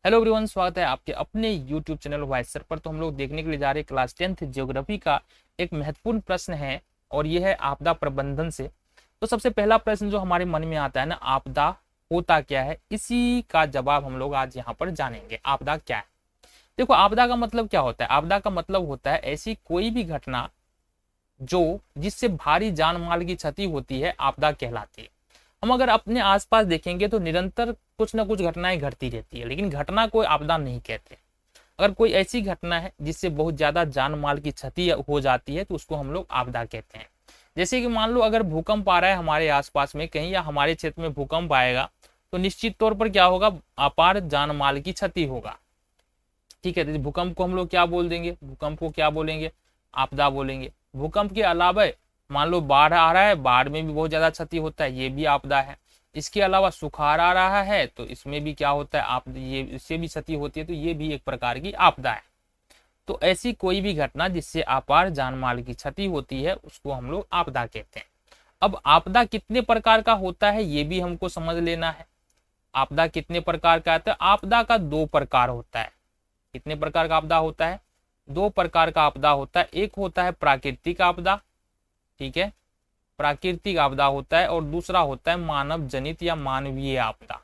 Hello everyone, स्वागत है आपके अपने यूट्यूब चैनल वॉइस सर पर। तो हम लोग देखने के लिए जा रहे हैं क्लास 10th ज्योग्राफी का एक महत्वपूर्ण प्रश्न है और ये है आपदा प्रबंधन से। तो सबसे पहला प्रश्न जो हमारे मन में आता है ना, आपदा होता क्या है, इसी का जवाब हम लोग आज यहाँ पर जानेंगे। आपदा क्या है? देखो, आपदा का मतलब क्या होता है? आपदा का मतलब होता है ऐसी कोई भी घटना जो जिससे भारी जान माल की क्षति होती है, आपदा कहलाती है। हम अगर अपने आसपास देखेंगे तो निरंतर कुछ ना कुछ घटनाएं घटती रहती है, लेकिन घटना को आपदा नहीं कहते। अगर कोई ऐसी घटना है जिससे बहुत ज्यादा जान माल की क्षति हो जाती है तो उसको हम लोग आपदा कहते हैं। जैसे कि मान लो अगर भूकंप आ रहा है हमारे आसपास में कहीं, या हमारे क्षेत्र में भूकंप आएगा, तो निश्चित तौर पर क्या होगा, अपार जान माल की क्षति होगा। ठीक है, तो भूकंप को हम लोग क्या बोल देंगे? भूकंप को क्या बोलेंगे? आपदा बोलेंगे। भूकंप के अलावा मान लो बाढ़ आ रहा है, बाढ़ में भी बहुत ज्यादा क्षति होता है, ये भी आपदा है। इसके अलावा सुखाड़ आ रहा है तो इसमें भी क्या होता है, आप ये इससे भी क्षति होती है, तो ये भी एक प्रकार की आपदा है। तो ऐसी कोई भी घटना जिससे अपार जान माल की क्षति होती है उसको हम लोग आपदा कहते हैं। अब आपदा कितने प्रकार का होता है ये भी हमको समझ लेना है। आपदा कितने प्रकार का आता है? आपदा का दो प्रकार होता है। कितने प्रकार का आपदा होता है? दो प्रकार का आपदा होता है। एक होता है प्राकृतिक आपदा, ठीक है, प्राकृतिक आपदा होता है, और दूसरा होता है मानव जनित या मानवीय आपदा।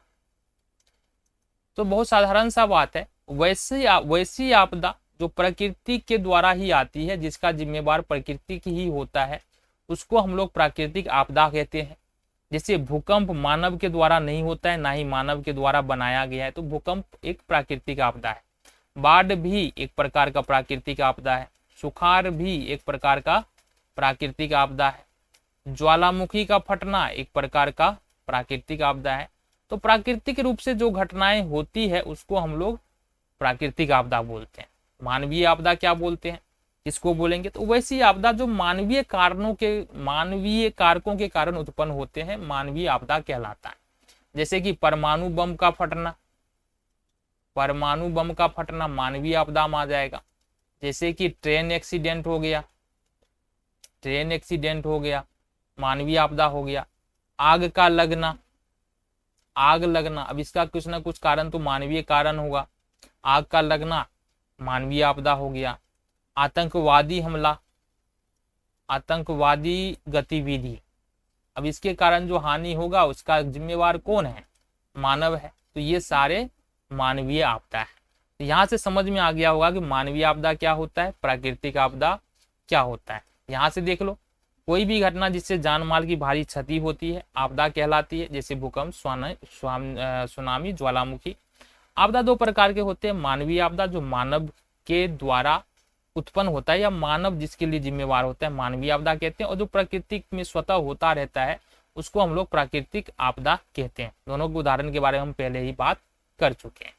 तो बहुत साधारण सा बात है, वैसी आपदा जो प्रकृति के द्वारा ही आती है, जिसका जिम्मेवार प्रकृति ही होता है, उसको हम लोग प्राकृतिक आपदा कहते हैं। जैसे भूकंप मानव के द्वारा नहीं होता है, ना ही मानव के द्वारा बनाया गया है, तो भूकंप एक प्राकृतिक आपदा है। बाढ़ भी एक प्रकार का प्राकृतिक आपदा है। सुखाड़ भी एक प्रकार का प्राकृतिक आपदा है। ज्वालामुखी का फटना एक प्रकार का प्राकृतिक आपदा है। तो प्राकृतिक रूप से जो घटनाएं होती है उसको हम लोग प्राकृतिक आपदा बोलते हैं। मानवीय आपदा क्या बोलते हैं, इसको बोलेंगे तो वैसी आपदा जो मानवीय कारकों के कारण उत्पन्न होते हैं, मानवीय आपदा कहलाता है। जैसे कि परमाणु बम का फटना, परमाणु बम का फटना मानवीय आपदा में आ जाएगा। जैसे कि ट्रेन एक्सीडेंट हो गया, ट्रेन एक्सीडेंट हो गया, मानवीय आपदा हो गया। आग का लगना, आग लगना, अब इसका कुछ ना कुछ कारण तो मानवीय कारण होगा। आग का लगना मानवीय आपदा हो गया। आतंकवादी हमला, आतंकवादी गतिविधि, अब इसके कारण जो हानि होगा उसका जिम्मेवार कौन है? मानव है। तो ये सारे मानवीय आपदा है। तो यहाँ से समझ में आ गया होगा कि मानवीय आपदा क्या होता है, प्राकृतिक आपदा क्या होता है। यहाँ से देख लो, कोई भी घटना जिससे जान माल की भारी क्षति होती है आपदा कहलाती है। जैसे भूकंप, सुनामी, ज्वालामुखी। आपदा दो प्रकार के होते हैं। मानवीय आपदा जो मानव के द्वारा उत्पन्न होता है या मानव जिसके लिए जिम्मेवार होता है, मानवीय आपदा कहते हैं। और जो प्रकृति में स्वतः होता रहता है उसको हम लोग प्राकृतिक आपदा कहते हैं। दोनों के उदाहरण के बारे में हम पहले ही बात कर चुके हैं।